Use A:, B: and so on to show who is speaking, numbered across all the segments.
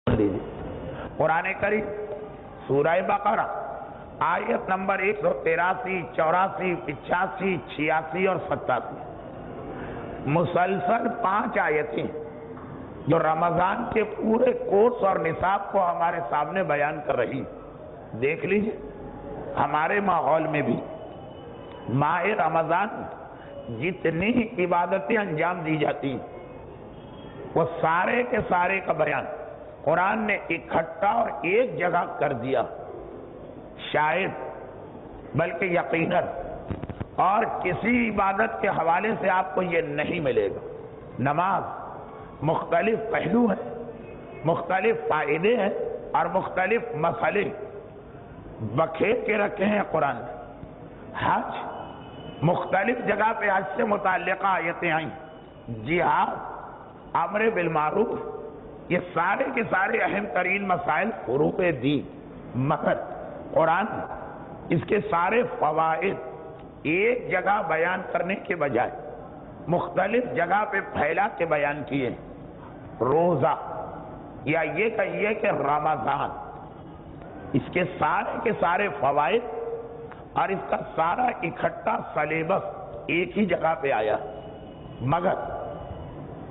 A: قرآن کریم سورہ بقرہ آیت نمبر 183, 84, 85, 86 اور 87 مسلسل 5 آیتیں جو رمضان کے پورے کورس اور نصاب کو ہمارے سامنے بیان کر رہی. دیکھ لیجئے ہمارے ماحول میں بھی ماہ رمضان جتنی عبادتیں انجام دی جاتی ہیں وہ سارے کے سارے کا بیان قرآن نے اکٹھا اور ایک جگہ کر دیا. شاید بلکہ یقیناً اور کسی عبادت کے حوالے سے آپ کو یہ نہیں ملے گا. نماز مختلف پہلو ہیں, مختلف فائدے ہیں اور مختلف مسئلے بکھیر کے رکھے ہیں قرآن نے. حج مختلف جگہ پہ حج سے متعلقہ آیتیں آئیں. جہاد, امر بالمعروف, یہ سارے کے سارے اہم ترین مسائل فروع دین, مگر قرآن اس کے سارے فوائد ایک جگہ بیان کرنے کے بجائے مختلف جگہ پہ پھیلا کے بیان کیے. روزہ یا یہ کہیے کہ رمضان, اس کے سارے فوائد اور اس کا سارا اکٹھا سلیبس ایک ہی جگہ پہ آیا. مگر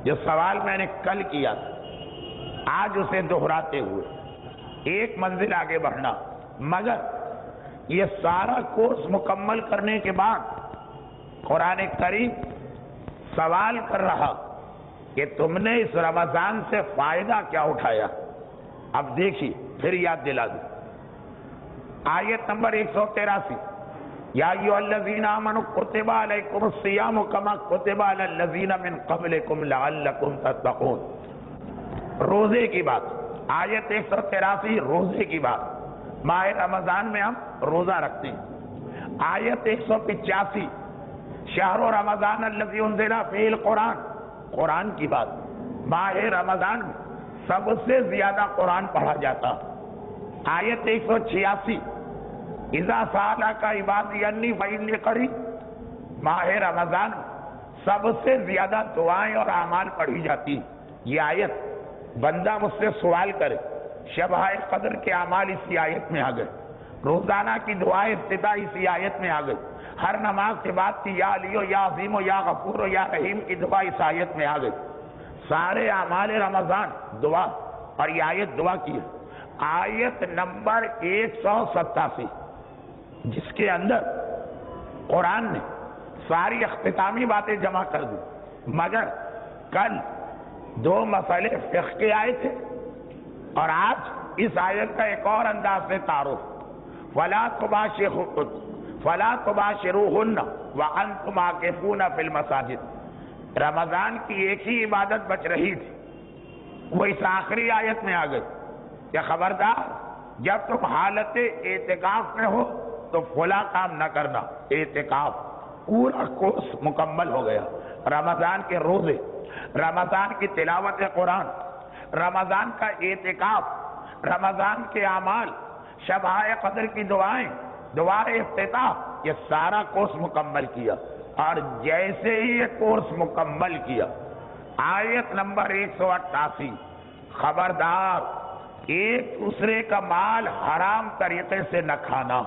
A: جو سوال میں نے کل کیا تھا آج اسے دہراتے ہوئے ایک منزل آگے بڑھنا, مگر یہ سارا کورس مکمل کرنے کے بعد قرآن کریم سوال کر رہا کہ تم نے اس رمضان سے فائدہ کیا اٹھایا. اب دیکھیے پھر یاد دلا دوں. آیت نمبر 183 یا ایھا الذین آمنوا کتب علیکم الصیام کما کتب علی الذین من قبلکم لعلکم تتقون. روزے کی بات, آیت 183 روزے کی بات. ماہ رمضان میں ہم روزہ رکھتے ہیں. آیت 185 شہر رمضان الذی انزل فیہ القرآن, قرآن کی بات. ماہ رمضان میں سب سے زیادہ قرآن پڑھا جاتا. آیت 186 اذا سألک عبادی انی فإنی قریب. ماہ رمضان میں سب سے زیادہ دعائیں اور اعمال پڑھی جاتی. یہ آیت بندہ مجھ سے سوال کرے, شب قدر کے اعمال اسی آیت میں آ گئے, روزانہ کی دعائیں ابتدا اسی آیت میں آ گئی, ہر نماز کے بعد کی یا علیو یا عظیمو یا غفورو یا رحیم کی دعا اس آیت میں آ گئی. سارے اعمال رمضان دعا, اور یہ آیت دعا کی ہے. آیت نمبر 187 جس کے اندر قرآن نے ساری اختتامی باتیں جمع کر دی, مگر کل 2 مسئلے فقہ کے آئے تھے اور آج اس آیت کا ایک اور انداز سے تعارف. فَلَا تُبَاشِرُوهُنَّ وَأَنْتُمْ عَاكِفُونَ فِي الْمَسَاجِدِ. رمضان کی ایک ہی عبادت بچ رہی تھی, وہ اس آخری آیت میں آ گئی کہ خبردار جب تم حالت اعتکاف میں ہو تو فلاں کام نہ کرنا. اعتکاف پورا کورس مکمل ہو گیا. رمضان کے روزے, رمضان کی تلاوت قرآن, رمضان کا اعتکاف, رمضان کے اعمال, شبائے قدر کی دعائیں, دعائے افتتاح, یہ سارا کورس مکمل کیا. اور جیسے ہی یہ کورس مکمل کیا, آیت نمبر 188 خبردار ایک دوسرے کا مال حرام طریقے سے نہ کھانا.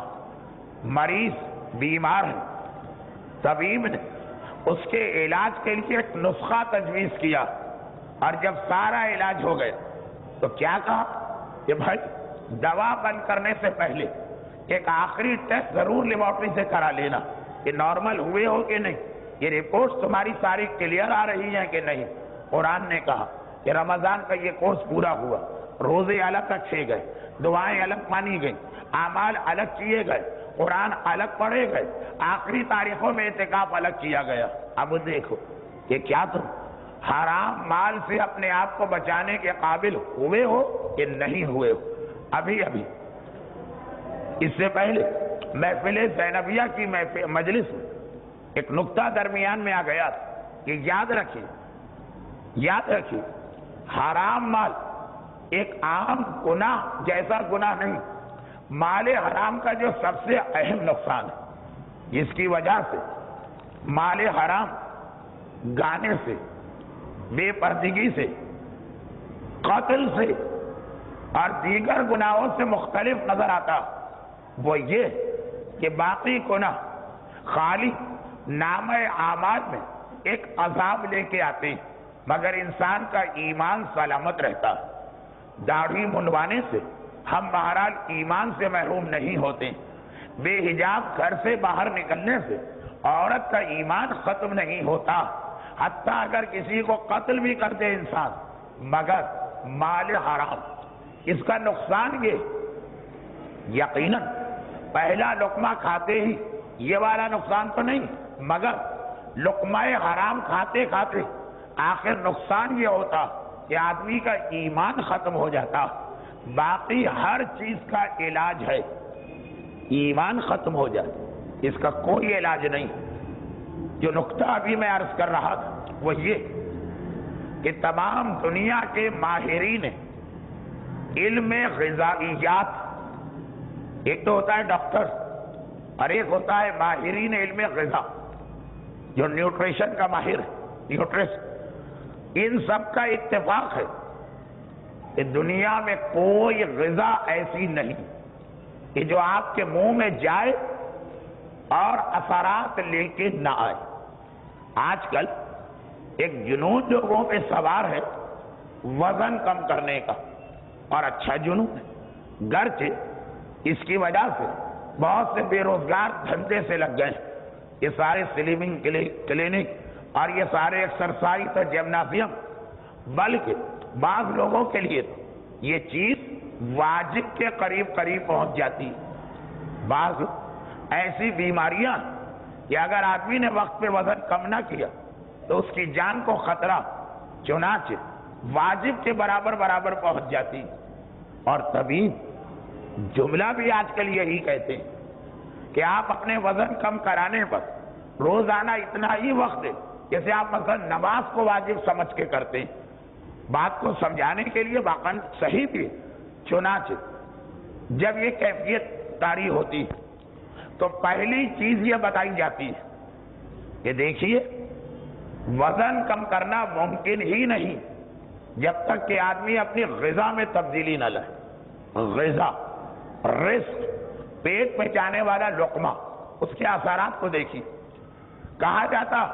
A: مریض بیمار ہے, طبیب نے اس کے علاج کے لیے ایک نسخہ تجویز کیا, اور جب سارا علاج ہو گیا تو کیا کہا کہ بھائی دوا بند کرنے سے پہلے ایک آخری ٹیسٹ ضرور لیبارٹری سے کرا لینا کہ نارمل ہوئے ہو کہ نہیں, یہ رپورٹس تمہاری ساری کلیئر آ رہی ہیں کہ نہیں. قرآن نے کہا کہ رمضان کا یہ کورس پورا ہوا, روزے الگ رکھے گئے, دعائیں الگ مانی گئیں, اعمال الگ کیے گئے, قرآن الگ پڑھے گئے, آخری تاریخوں میں اعتکاف الگ کیا گیا. اب دیکھو کہ کیا تم حرام مال سے اپنے آپ کو بچانے کے قابل ہوئے ہو کہ نہیں ہوئے ہو. ابھی اس سے پہلے محفل زینبیہ کی مجلس میں ایک نقطہ درمیان میں آ گیا کہ یاد رکھیے حرام مال ایک عام گناہ جیسا گناہ نہیں. مال حرام کا جو سب سے اہم نقصان ہے, جس کی وجہ سے مال حرام گانے سے, بے پردگی سے, قتل سے, اور دیگر گناہوں سے مختلف نظر آتا، وہ یہ کہ باقی گناہ خالی نامہ اعمال میں ایک عذاب لے کے آتے، مگر انسان کا ایمان سلامت رہتا۔ داڑھی منڈوانے سے ہم بہرحال ایمان سے محروم نہیں ہوتے، بے حجاب گھر سے باہر نکلنے سے عورت کا ایمان ختم نہیں ہوتا، حتیٰ اگر کسی کو قتل بھی کر دے انسان، مگر مال حرام، اس کا نقصان یہ یقیناً پہلا لقمہ کھاتے ہی یہ والا نقصان تو نہیں، مگر لقمہ حرام کھاتے کھاتے آخر نقصان یہ ہوتا کہ آدمی کا ایمان ختم ہو جاتا۔ باقی ہر چیز کا علاج ہے، ایمان ختم ہو جائے اس کا کوئی علاج نہیں۔ جو نقطہ ابھی میں عرض کر رہا تھا وہ یہ کہ تمام دنیا کے ماہرین علم غذائیات، ایک تو ہوتا ہے ڈاکٹر اور ایک ہوتا ہے ماہرین علم غذا جو نیوٹریشن کا ماہر ہے، ان سب کا اتفاق ہے کہ دنیا میں کوئی غذا ایسی نہیں کہ جو آپ کے منہ میں جائے اور اثرات لے کے نہ آئے۔ آج کل ایک جنون لوگوں پہ سوار ہے وزن کم کرنے کا، اور اچھا جنون ہے، گرچہ اس کی وجہ سے بہت سے بے روزگار دھندے سے لگ گئے، یہ سارے سلیمنگ کلینک اور یہ سارے ایکسرسائز اور جمنازیم، بلکہ بعض لوگوں کے لیے تو یہ چیز واجب کے قریب پہنچ جاتی ہے۔ بعض ایسی بیماریاں کہ اگر آدمی نے وقت پہ وزن کم نہ کیا تو اس کی جان کو خطرہ، چنانچہ واجب کے برابر پہنچ جاتی۔ اور طبیب جملہ بھی آج کل یہی کہتے ہیں کہ آپ اپنے وزن کم کرانے پر روزانہ اتنا ہی وقت دیں جیسے آپ مثلا نماز کو واجب سمجھ کے کرتے ہیں۔ بات کو سمجھانے کے لیے واقعاً صحیح بھی، چنانچہ جب یہ کیفیت طاری ہوتی ہے تو پہلی چیز یہ بتائی جاتی ہے کہ دیکھیے وزن کم کرنا ممکن ہی نہیں جب تک کہ آدمی اپنی غذا میں تبدیلی نہ لائے۔ غذا، رزق، پیٹ میں جانے والا لقمہ، اس کے اثرات کو دیکھیے۔ کہا جاتا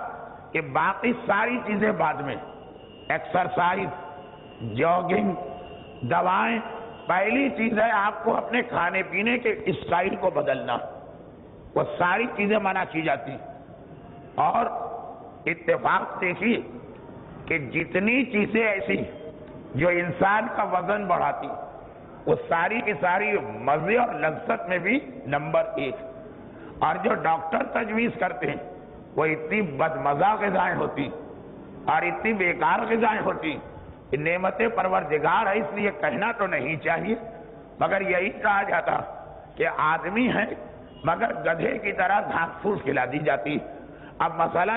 A: کہ باقی ساری چیزیں بعد میں، ایکسرسائز، جاگنگ، دوائیں، پہلی چیز ہے آپ کو اپنے کھانے پینے کے اسٹائل کو بدلنا، وہ ساری چیزیں منع کی جاتی۔ اور اتفاق دیکھیے کہ جتنی چیزیں ایسی جو انسان کا وزن بڑھاتی وہ ساری کی ساری مزے اور لذت میں بھی نمبر 1، اور جو ڈاکٹر تجویز کرتے ہیں وہ اتنی بدمزہ غذائیں ہوتی اور اتنی بیکار غذائیں ہوتی کہ نعمت پروردگار ہے اس لیے کہنا تو نہیں چاہیے، مگر یہی کہا جاتا کہ آدمی ہے مگر گدھے کی طرح گھاس پھوس کھلا دی جاتی۔ اب مسئلہ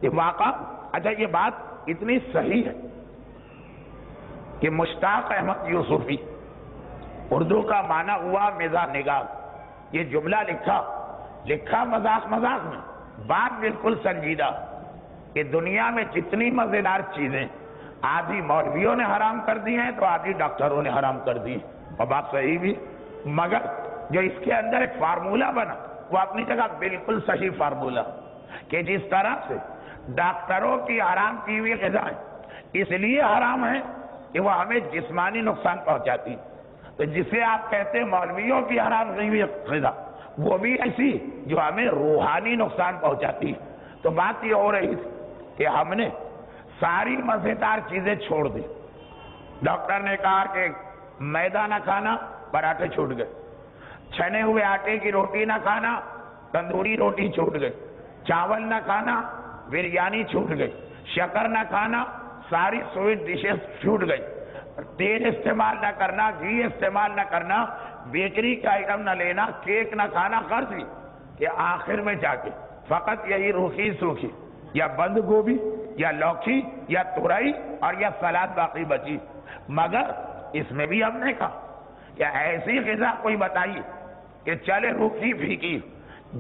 A: یہ واقعہ، اچھا یہ بات اتنی صحیح ہے کہ مشتاق احمد یوسفی، اردو کا معنی ہوا مزاح نگار، یہ جملہ لکھا مذاق میں، بات بالکل سنجیدہ کہ دنیا میں جتنی مزیدار چیزیں آدھی مولویوں نے حرام کر دی ہیں تو آدھی ڈاکٹروں نے حرام کر دی، اور بات صحیح بھی، مگر جو اس کے اندر ایک فارمولہ بنا وہ اپنی جگہ بالکل صحیح فارمولہ کہ جس طرح سے ڈاکٹروں کی حرام کی ہوئی غذائیں اس لیے حرام ہیں کہ وہ ہمیں جسمانی نقصان پہنچاتی، تو جسے آپ کہتے ہیں مولویوں کی حرام کی ہوئی غذا وہ بھی ایسی جو ہمیں روحانی نقصان پہنچاتی۔ تو بات یہ ہو رہی تھی کہ ہم نے ساری مزیدار چیزیں چھوڑ دی۔ ڈاکٹر نے کہا کہ میدا نہ کھانا، پراٹھے چھوٹ گئے، چھنے ہوئے آٹے کی روٹی نہ کھانا، تندوری روٹی چھوٹ گئی، چاول نہ کھانا، بریانی چھوٹ گئی، شکر نہ کھانا، ساری سویٹ ڈشز چھوٹ گئی، تیل استعمال نہ کرنا، گھی استعمال نہ کرنا، بیکری کا آئٹم نہ لینا، کیک نہ کھانا، غرض بھی کہ آخر میں جا کے فقط یہی روکھی سوکھی یا بند گوبھی یا لوکی یا تورئی اور یا سلاد باقی بچی۔ مگر اس میں بھی ہم نے کہا کہ ایسی غذا کوئی بتائیے کہ چلے روکھی پھیکی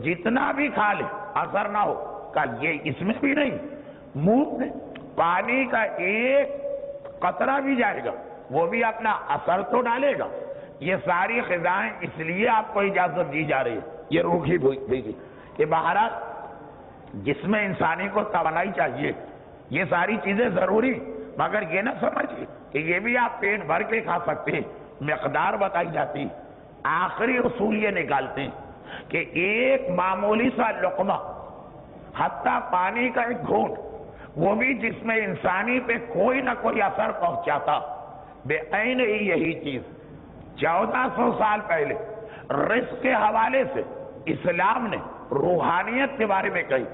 A: جتنا بھی کھا لے اثر نہ ہو، کہ یہ اس میں بھی نہیں، منہ میں پانی کا ایک قطرہ بھی جائے گا وہ بھی اپنا اثر تو ڈالے گا. یہ ساری غذائیں اس لیے آپ کو اجازت دی جا رہی ہے، یہ روکھی بھیگی کہ بہرحال جس میں انسانی کو توانائی چاہیے، یہ ساری چیزیں ضروری، مگر یہ نہ سمجھیے کہ یہ بھی آپ پیٹ بھر کے کھا سکتے ہیں. مقدار بتائی جاتی، آخری اصول یہ نکالتے ہیں کہ ایک معمولی سا لقمہ، حتیٰ پانی کا ایک گھونٹ، وہ بھی جس میں انسانی پہ کوئی نہ کوئی اثر پہنچاتا. بے عین ہی یہی چیز 1400 سال پہلے رزق کے حوالے سے اسلام نے روحانیت کے بارے میں کہی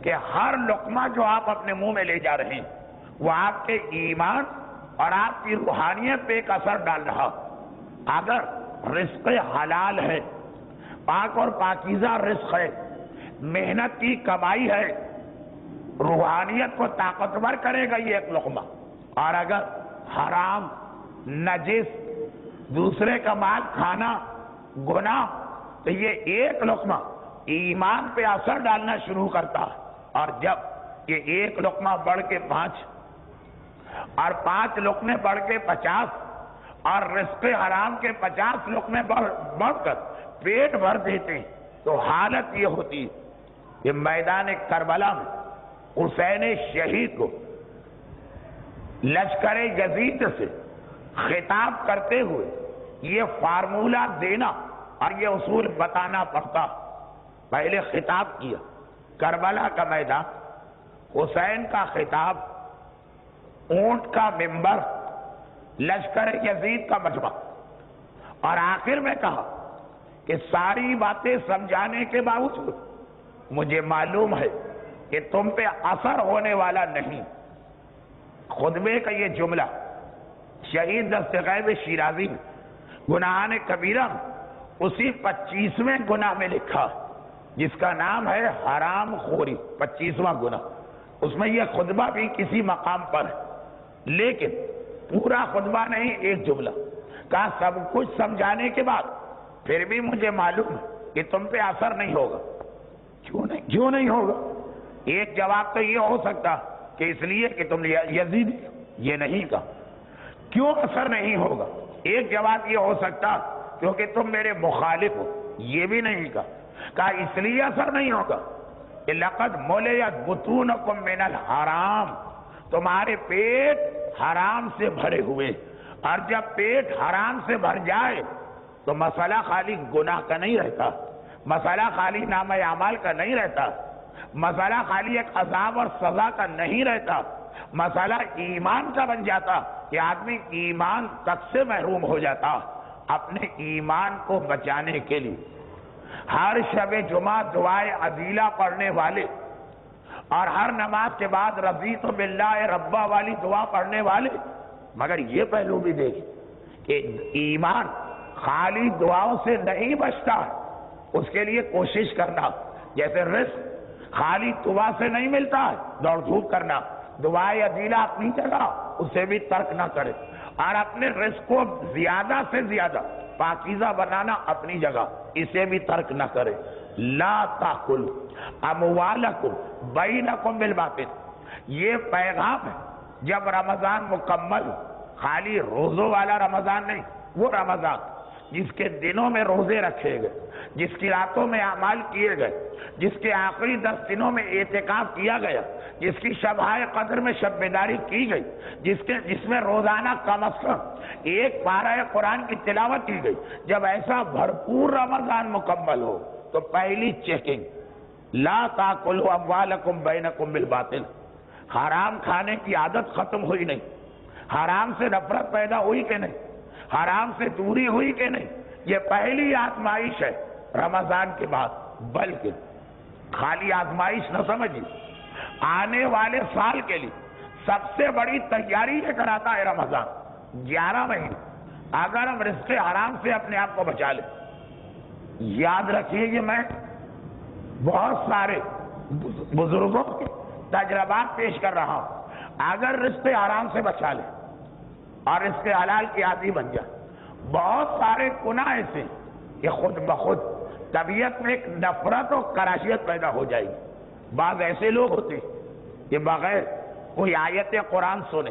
A: کہ ہر لقمہ جو آپ اپنے منہ میں لے جا رہے ہیں وہ آپ کے ایمان اور آپ کی روحانیت پہ ایک اثر ڈال رہا. اگر رزق حلال ہے، پاک اور پاکیزہ رزق ہے، محنت کی کمائی ہے، روحانیت کو طاقتور کرے گا یہ ایک لقمہ. اور اگر حرام، نجس، دوسرے کا مال کھانا گناہ، تو یہ ایک لقمہ ایمان پہ اثر ڈالنا شروع کرتا ہے. اور جب یہ ایک لقمہ بڑھ کے 5 اور 5 لقمے بڑھ کے 50 اور رزق حرام کے 50 لقمے بڑھ کر پیٹ بھر دیتے تو حالت یہ ہوتی کہ میدان کربلا میں حسین شہید کو لشکر یزید سے خطاب کرتے ہوئے یہ فارمولہ دینا اور یہ اصول بتانا پڑتا. پہلے خطاب کیا کربلا کا میدان، حسین کا خطاب، اونٹ کا منبر، لشکر یزید کا مجمع، اور آخر میں کہا کہ ساری باتیں سمجھانے کے باوجود مجھے معلوم ہے کہ تم پہ اثر ہونے والا نہیں. خطبے کا یہ جملہ شہید دستغیب شیرازی گناہان کبیرہ اسی 25ویں گناہ میں لکھا جس کا نام ہے حرام خوری، 25واں گناہ. اس میں یہ خطبہ بھی کسی مقام پر ہے، لیکن پورا خطبہ نہیں، ایک جملہ کہا سب کچھ سمجھانے کے بعد پھر بھی مجھے معلوم ہے کہ تم پہ اثر نہیں ہوگا. کیوں نہیں ہوگا؟ ایک جواب تو یہ ہو سکتا کہ اس لیے کہ تم یزید، یہ نہیں کہا. کیوں اثر نہیں ہوگا؟ ایک جواب یہ ہو سکتا کیونکہ تم میرے مخالف ہو، یہ بھی نہیں کہا اس لیے اثر نہیں ہوگا کہ لقد ملیت بطونکم من الحرام، تمہارے پیٹ حرام سے بھرے ہوئے. اور جب پیٹ حرام سے بھر جائے تو مسئلہ خالی گناہ کا نہیں رہتا، مسئلہ خالی نامہ اعمال کا نہیں رہتا، مسئلہ خالی ایک عذاب اور سزا کا نہیں رہتا، مسئلہ ایمان کا بن جاتا کہ آدمی ایمان تک سے محروم ہو جاتا. اپنے ایمان کو بچانے کے لیے ہر شب جمعہ دعائے عدیلہ پڑھنے والے اور ہر نماز کے بعد رضیت باللہ ربا والی دعا پڑھنے والے، مگر یہ پہلو بھی دیکھ کہ ایمان خالی دعاؤں سے نہیں بچتا، اس کے لیے کوشش کرنا. جیسے رزق خالی دعا سے نہیں ملتا ہے، دوڑ دھوپ کرنا. دعائے عدیلہ اپنی جگہ، اسے بھی ترک نہ کرے، اور اپنے رزق کو زیادہ سے زیادہ پاکیزہ بنانا اپنی جگہ، اسے بھی ترک نہ کرے. لا تاکل اموالکم بینکم بالباطل، یہ پیغام ہے. جب رمضان مکمل ہو، خالی روزوں والا رمضان نہیں، وہ رمضان جس کے دنوں میں روزے رکھے گئے، جس کی راتوں میں اعمال کیے گئے، جس کے آخری 10 دنوں میں اعتکاف کیا گیا، جس کی شبائے قدر میں شب بیداری کی گئی، جس میں روزانہ کم از کم ایک پارہ قرآن کی تلاوت کی گئی. جب ایسا بھرپور رمضان مکمل ہو تو پہلی چیکنگ لا تاکلوا اموالکم بینکم بالباطل. حرام کھانے کی عادت ختم ہوئی نہیں، حرام سے نفرت پیدا ہوئی کہ نہیں، حرام سے دوری ہوئی کہ نہیں. یہ پہلی آزمائش ہے رمضان کے بعد. بلکہ خالی آزمائش نہ سمجھیے، آنے والے سال کے لیے سب سے بڑی تیاری یہ کراتا ہے رمضان. 11 مہینے اگر ہم رزق حرام سے اپنے آپ کو بچا لیں، یاد رکھیے کہ میں بہت سارے بزرگوں کے تجربات پیش کر رہا ہوں. اگر رزق حرام سے بچا لیں اور رزق حلال کی عادی بن جائے، بہت سارے گناہ ایسے کہ خود بخود طبیعت میں ایک نفرت اور کراہیت پیدا ہو جائے گی. بعض ایسے لوگ ہوتے ہیں کہ بغیر کوئی آیت قرآن سنے،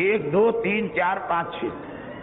A: 1 2 3 4 5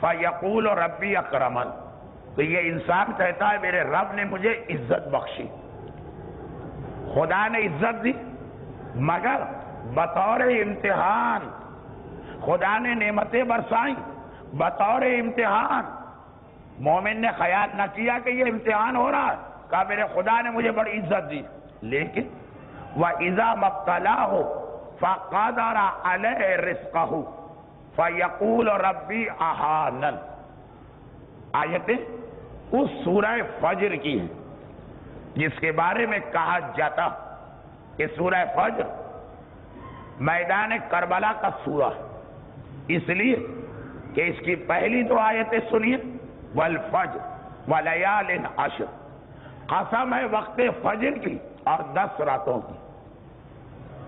A: فیقول ربی اکرمن، تو یہ انسان کہتا ہے میرے رب نے مجھے عزت بخشی، خدا نے عزت دی، مگر بطور امتحان خدا نے نعمتیں برسائیں بطور امتحان۔ مومن نے خیال نہ کیا کہ یہ امتحان ہو رہا ہے، کہا میرے خدا نے مجھے بڑی عزت دی، لیکن وَإِذَا مَبْتَلَاهُ فَقَدَرَ عَلَيْهِ رِزْقَهُ فَيَقُولُ رَبِّي أَهَانَنِ۔ آیتیں اس سورہ فجر کی ہیں جس کے بارے میں کہا جاتا کہ سورہ فجر میدان کربلا کا سورہ ہے، اس لیے کہ اس کی پہلی دو آیتیں سنیے، والفجر ولیال عشر، قسم ہے وقت فجر کی اور 10 راتوں کی۔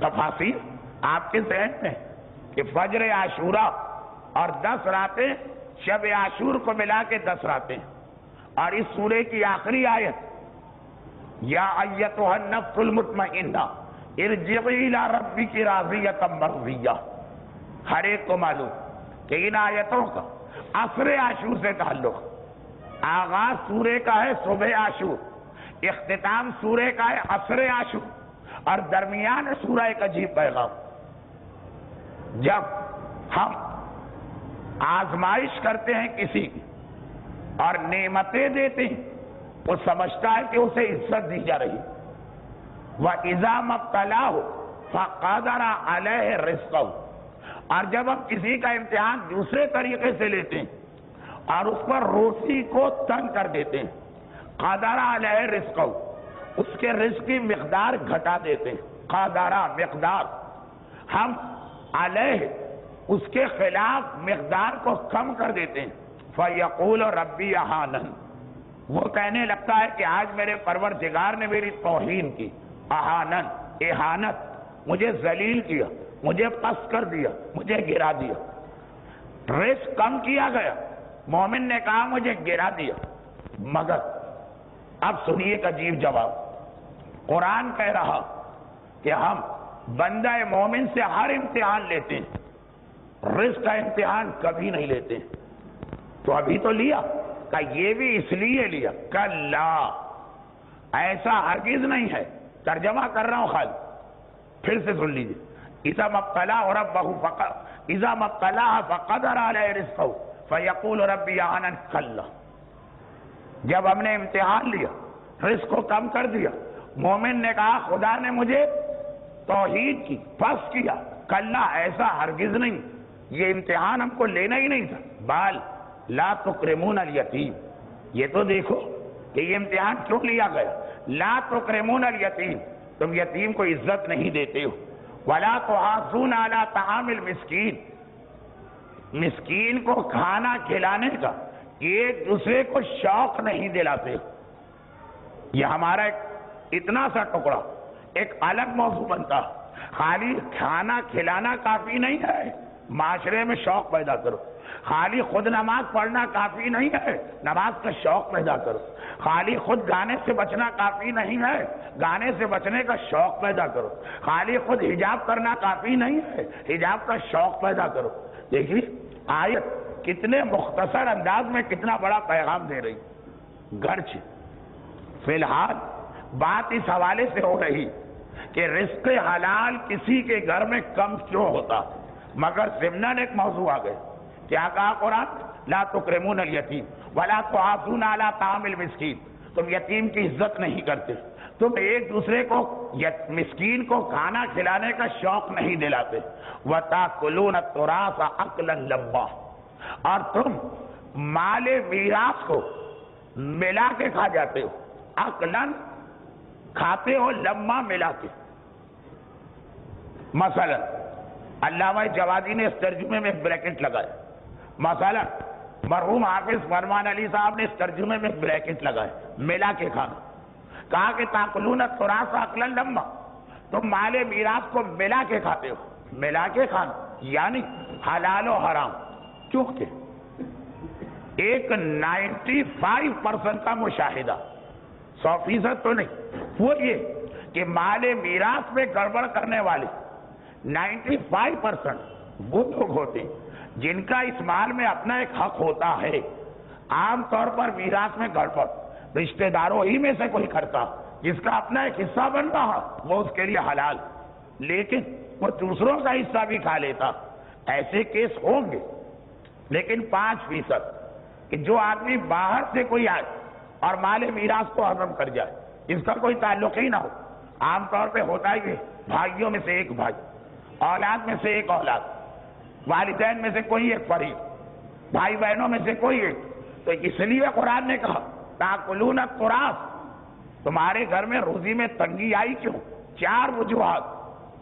A: تفاصیر آپ کے ذہن میں کہ فجر عاشورہ اور 10 راتیں، شب عاشور کو ملا کے 10 راتیں، اور اس سورے کی آخری آیت یا ایتھا النفس المطمئنہ ارجعی الی ربک راضیۃ مرضیہ۔ ہر ایک کو معلوم کہ ان آیتوں کا عصر عاشور سے تعلق، آغاز سورے کا ہے صبح عاشور، اختتام سورے کا ہے عصر عاشور، اور درمیان سورہ ایک عجیب پیغام۔ جب ہم آزمائش کرتے ہیں کسی کی اور نعمتیں دیتے ہیں، وہ سمجھتا ہے کہ اسے عزت دی جا رہی، وَإِذَا مَبْتَلَاهُ فَقَدَرَ عَلَيْهِ رِزْقَهُ، اور جب ہم کسی کا امتحان دوسرے طریقے سے لیتے ہیں اور اس پر روزی کو تنگ کر دیتے ہیں، قَدَرَ عَلَيْهِ رِزْقَهُ، اس کے رزق کی مقدار گھٹا دیتے ہیں، قَدَرَ مقدار، ہم علیہ اس کے خلاف مقدار کو کم کر دیتے ہیں، فَيَقُولُ رَبِّي أَهَانَنِ، وہ کہنے لگتا ہے کہ آج میرے پروردگار نے میری توہین کی، اہانن اہانت، مجھے ذلیل کیا، مجھے پست کر دیا، مجھے گرا دیا۔ رزق کم کیا گیا، مومن نے کہا مجھے گرا دیا، مگر اب سنیے ایک عجیب جواب۔ قرآن کہہ رہا کہ ہم بندہ مومن سے ہر امتحان لیتے ہیں، رزق کا امتحان کبھی نہیں لیتے، تو ابھی تو لیا، کہ یہ بھی اس لیے لیا، کلا، ایسا ہرگز نہیں ہے۔ ترجمہ کر رہا ہوں خالی، پھر سے سن لیجیے، اذا مبتلاه ربه اذا مبتلاه فقدر علیہ رزقه فیقول ربی اہانن، کلا، جب ہم نے امتحان لیا، رزق کو کم کر دیا، مومن نے کہا خدا نے مجھے توحید کی، پست کیا، کلا، ایسا ہرگز نہیں، یہ امتحان ہم کو لینا ہی نہیں تھا، بال لا تکرمون الیتیم، یہ تو دیکھو کہ یہ امتحان کیوں لیا گیا، لا تکرمون الیتیم، تم یتیم کو عزت نہیں دیتے ہو، ولا تحاضون علی طعام المسکین، مسکین کو کھانا کھلانے کا ایک دوسرے کو شوق نہیں دلاتے ہو۔ یہ ہمارا ایک اتنا سا ٹکڑا ایک الگ موضوع بنتا، خالی کھانا کھلانا کافی نہیں ہے، معاشرے میں شوق پیدا کرو، خالی خود نماز پڑھنا کافی نہیں ہے، نماز کا شوق پیدا کرو، خالی خود گانے سے بچنا کافی نہیں ہے، گانے سے بچنے کا شوق پیدا کرو، خالی خود حجاب کرنا کافی نہیں ہے، حجاب کا شوق پیدا کرو۔ دیکھیے آیت کتنے مختصر انداز میں کتنا بڑا پیغام دے رہی، گرچہ فی الحال بات اس حوالے سے ہو رہی کہ رزق حلال کسی کے گھر میں کم کیوں ہوتا، مگر ضمناً ایک موضوع آ گئے، کیا کہا قرآن، لا تکرمون الیتیم ولا تحاضون علی طعام المسکین، تم یتیم کی عزت نہیں کرتے، تم ایک دوسرے کو مسکین کو کھانا کھلانے کا شوق نہیں دلاتے، وَتَأْكُلُونَ التُّرَاثَ أَكْلًا لَمًّا، اور تم مال میراث کو ملا کے کھا جاتے ہو، اکلن کھاتے ہو، لما ملا کے۔ مثلا علامہ جوادی نے اس ترجمے میں ایک بریکٹ لگایا، مثلا مرحوم حافظ فرمان علی صاحب نے اس ترجمے میں ایک بریکٹ لگایا، ملا کے کھانا، کہا کہ تاکلون التراث اکلا لما، تم مال میراث کو ملا کے کھاتے ہو، ملا کے کھانا یعنی حلال و حرام، کیونکہ ایک 95% کا مشاہدہ، 100% تو نہیں، وہ یہ کہ مال میراث میں گڑبڑ کرنے والے 95% وہ لوگ ہوتے جن کا اس مال میں اپنا ایک حق ہوتا ہے. عام طور پر میراث میں گڑبڑ رشتہ داروں ہی میں سے کوئی کرتا، جس کا اپنا ایک حصہ بن رہا وہ اس کے لیے حلال، لیکن وہ دوسروں کا حصہ بھی کھا لیتا. ایسے کیس ہوں گے، لیکن 5% کہ جو آدمی باہر سے کوئی آئے اور مال میراث کو حرم کر جائے، اس کا کوئی تعلق ہی نہ ہو. عام طور پہ ہوتا ہی ہے بھائیوں میں سے ایک بھائی، اولاد میں سے ایک اولاد، والدین میں سے کوئی ایک فریق، بھائی بہنوں میں سے کوئی ایک. تو اس لیے قرآن نے کہا تاکلون التراث، تمہارے گھر میں روزی میں تنگی آئی کیوں؟ 4 وجوہات.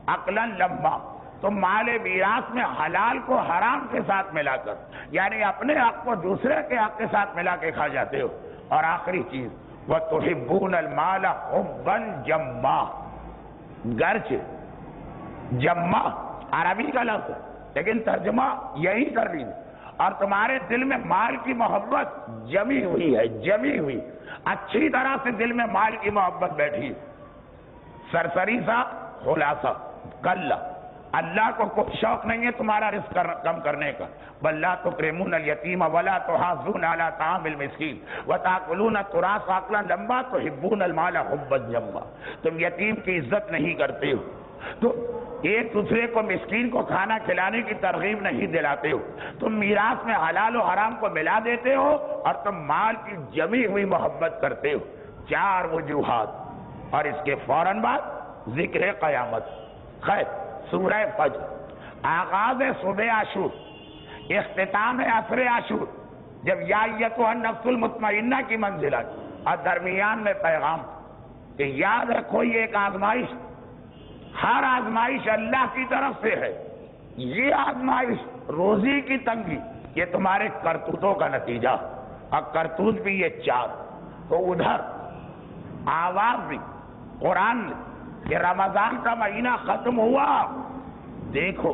A: عقلا لمبا، تم مال میراث میں حلال کو حرام کے ساتھ ملا کر، یعنی اپنے حق کو دوسرے کے حق کے ساتھ ملا کے کھا جاتے ہو. اور آخری چیز وَتُحِبُّونَ الْمَالَ حُبًّا جَمًّا، گرچہ جمع عربی کا لفظ ہے لیکن ترجمہ یہی کر لیجیے. اور تمہارے دل میں مال کی محبت جمی ہوئی ہے، جمی ہوئی، اچھی طرح سے دل میں مال کی محبت بیٹھی. سرسری سا خلاصہ کلا، اللہ کو کوئی شوق نہیں ہے تمہارا رزق کم کرنے کا. بل لا تکرمون الیتیم ولا تحاضون علی طعام المسکین وتاکلون التراث اکلا لما تحبون المال حبا جما. تم یتیم کی عزت نہیں کرتے ہو، تو ایک دوسرے کو مسکین کو کھانا کھلانے کی ترغیب نہیں دلاتے ہو، تم میراث میں حلال و حرام کو ملا دیتے ہو، اور تم مال کی جمی ہوئی محبت کرتے ہو. 4 وجوہات. اور اس کے فوراً بعد ذکر قیامت. خیر، سورہ فجر، آغاز صبح عاشور، اختتام عصر عاشور، جب یا ایتھا النفس المطمئنہ کی منزل آئی، اور درمیان میں پیغام کہ یاد رکھو یہ ایک آزمائش، ہر آزمائش اللہ کی طرف سے ہے. یہ آزمائش روزی کی تنگی یہ تمہارے کرتوتوں کا نتیجہ، اور کرتوت بھی یہ 4. تو ادھر آواز بھی قرآن نے کہ رمضان کا مہینہ ختم ہوا، دیکھو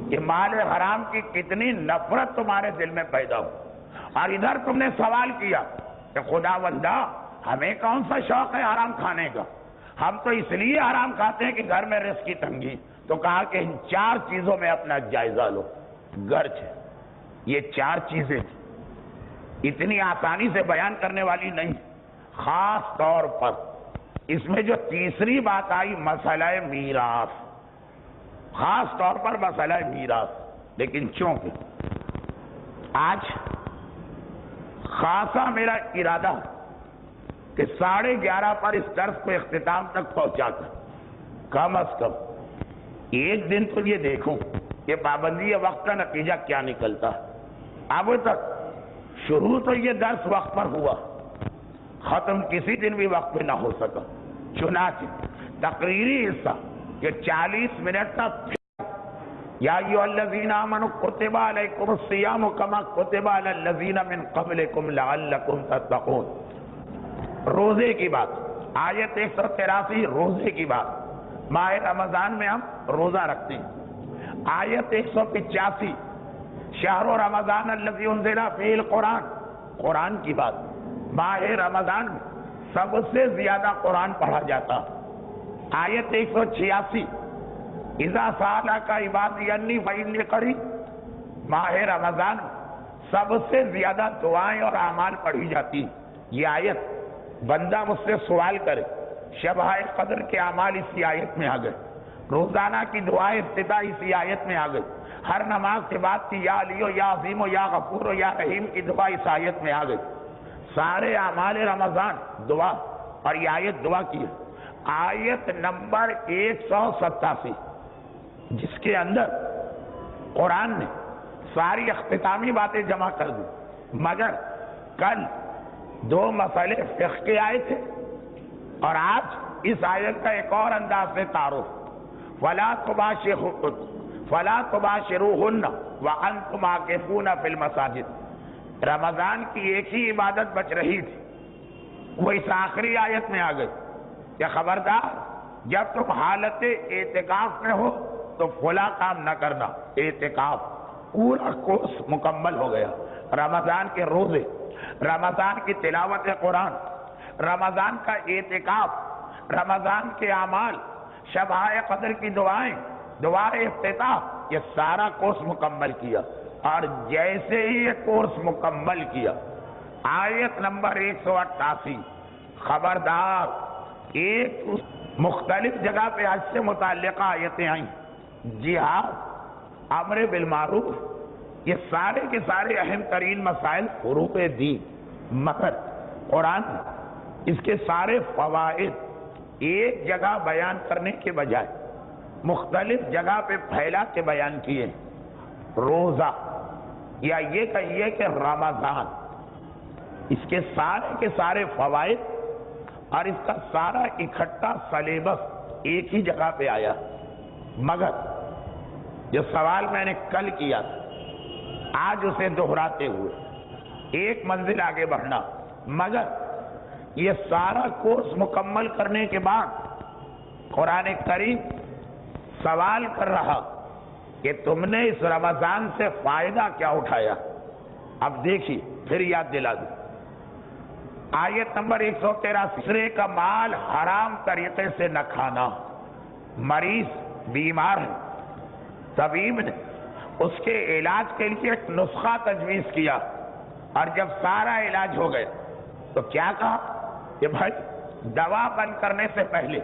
A: کہ مال حرام کی کتنی نفرت تمہارے دل میں پیدا ہو. اور ادھر تم نے سوال کیا کہ خداوندا ہمیں کون سا شوق ہے حرام کھانے کا، ہم تو اس لیے حرام کھاتے ہیں کہ گھر میں رزق کی تنگی. تو کہا کہ ان 4 چیزوں میں اپنا جائزہ لو. گرچہ یہ 4 چیزیں اتنی آسانی سے بیان کرنے والی نہیں، خاص طور پر اس میں جو تیسری بات آئی مسئلہ میراث، خاص طور پر مسئلہ میراث. لیکن چونکہ آج خاصا میرا ارادہ کہ 11:30 پر اس درس کو اختتام تک پہنچا کر کم از کم ایک دن تو یہ دیکھوں کہ پابندی وقت کا نتیجہ کیا نکلتا. اب تک شروع تو یہ درس وقت پر ہوا، ختم کسی دن بھی وقت پہ نہ ہو سکا. چنانچہ تقریری حصہ کہ 40 منٹ تک یا ایھا الذین آمنوا کتب علیکم الصیام کما کتب علی الذین من قبلکم لعلکم تتقون، روزے کی بات. آیت 183 روزے کی بات، ماہ رمضان میں ہم روزہ رکھتے ہیں. آیت 185 شہر رمضان الذی انزل فیہ القرآن، قرآن کی بات. ماہ رمضان میں سب سے زیادہ قرآن پڑھا جاتا. آیت 186 اذا سألک عبادی انی فإنی قریب، ماہ رمضان میں سب سے زیادہ دعائیں اور اعمال پڑھی جاتی. یہ آیت بندہ مجھ سے سوال کرے، شب قدر کے اعمال اسی آیت میں آ گئے، روزانہ کی دعائیں ابتدا اسی آیت میں آ گئی، ہر نماز کے بعد کی یا علیو یا عظیم یا غفور یا رحیم کی دعا اس آیت میں آ گئی. سارے اعمال رمضان دعا، اور یہ آیت دعا کی ہے. آیت نمبر 187 جس کے اندر قرآن نے ساری اختتامی باتیں جمع کر دی، مگر کل 2 مسئلے فقہ کے آئے تھے، اور آج اس آیت کا ایک اور انداز سے تعارف. فَلَا تُبَاشِرُوهُنَّ وَأَنْتُمْ عَاكِفُونَ فِي الْمَسَاجِدِ. رمضان کی ایک ہی عبادت بچ رہی تھی، وہ اس آخری آیت میں آ گئی کہ خبردار جب تم حالت اعتکاف میں ہو تو فلاں کام نہ کرنا. اعتکاف پورا کورس مکمل ہو گیا. رمضان کے روزے، رمضان کی تلاوت قرآن، رمضان کا اعتکاف، رمضان کے اعمال، شب قدر کی دعائیں، دعائے افتتاح، یہ سارا کورس مکمل کیا، اور جیسے ہی یہ کورس مکمل کیا، آیت نمبر 188، خبردار، ایک مختلف جگہ پہ حج سے متعلقہ آیتیں آئیں، جہاد، امر بالمعروف، یہ سارے کے سارے اہم ترین مسائل فروع دین، مگر قرآن اس کے سارے فوائد ایک جگہ بیان کرنے کے بجائے مختلف جگہ پہ پھیلا کے بیان کیے۔ روزہ، یا یہ کہیے کہ رمضان، اس کے سارے فوائد اور اس کا سارا اکٹھا سلیبس ایک ہی جگہ پہ آیا، مگر جو سوال میں نے کل کیا تھا، آج اسے دہراتے ہوئے ایک منزل آگے بڑھنا، مگر یہ سارا کورس مکمل کرنے کے بعد قرآن کریم سوال کر رہا کہ تم نے اس رمضان سے فائدہ کیا اٹھایا؟ اب دیکھیے، پھر یاد دلا دوں، آیت نمبر 113، دوسرے کا مال حرام طریقے سے نہ کھانا۔ مریض بیمار ہے، طبیب نے اس کے علاج کے لیے ایک نسخہ تجویز کیا، اور جب سارا علاج ہو گیا تو کیا کہا کہ بھائی دوا بند کرنے سے پہلے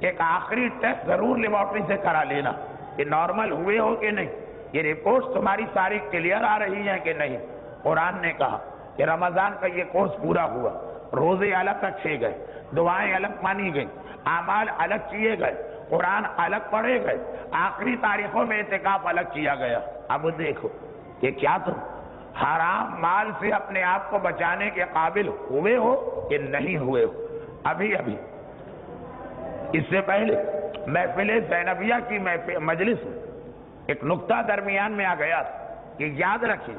A: ایک آخری ٹیسٹ ضرور لیبارٹری سے کرا لینا کہ نارمل ہوئے ہو کہ نہیں، یہ رپورٹس تمہاری ساری کلیئر آ رہی ہیں کہ نہیں۔ قرآن نے کہا کہ رمضان کا یہ کورس پورا ہوا، روزے الگ رکھے گئے، دعائیں الگ مانی گئیں، اعمال الگ کیے گئے، قرآن الگ پڑھے گئے، آخری تاریخوں میں اعتکاف الگ کیا گیا۔ اب دیکھو کہ کیا تم حرام مال سے اپنے آپ کو بچانے کے قابل ہوئے ہو کہ نہیں ہوئے ہو؟ ابھی اس سے پہلے محفل زینبیہ کی مجلس میں ایک نقطہ درمیان میں آ گیا کہ یاد رکھیے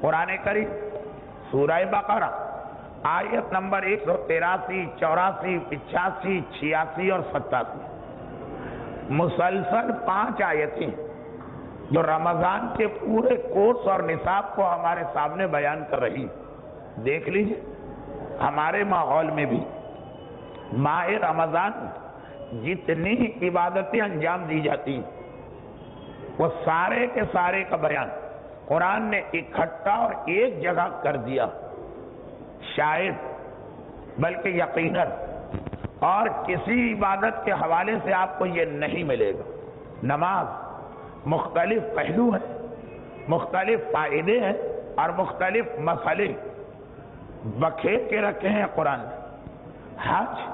A: قرآن کریم سورہ بقرہ آیت نمبر 183، 84، 85، 86 اور 87، مسلسل 5 آیتیں جو رمضان کے پورے کورس اور نصاب کو ہمارے سامنے بیان کر رہی۔ دیکھ لیجئے، ہمارے ماحول میں بھی ماہ رمضان جتنی عبادتیں انجام دی جاتی ہیں، وہ سارے کے سارے کا بیان قرآن نے اکٹھا اور ایک جگہ کر دیا۔ شاید بلکہ یقیناً اور کسی عبادت کے حوالے سے آپ کو یہ نہیں ملے گا۔ نماز مختلف پہلو ہیں، مختلف فائدے ہیں اور مختلف مسئلے بکھیر کے رکھے ہیں قرآن نے۔ حج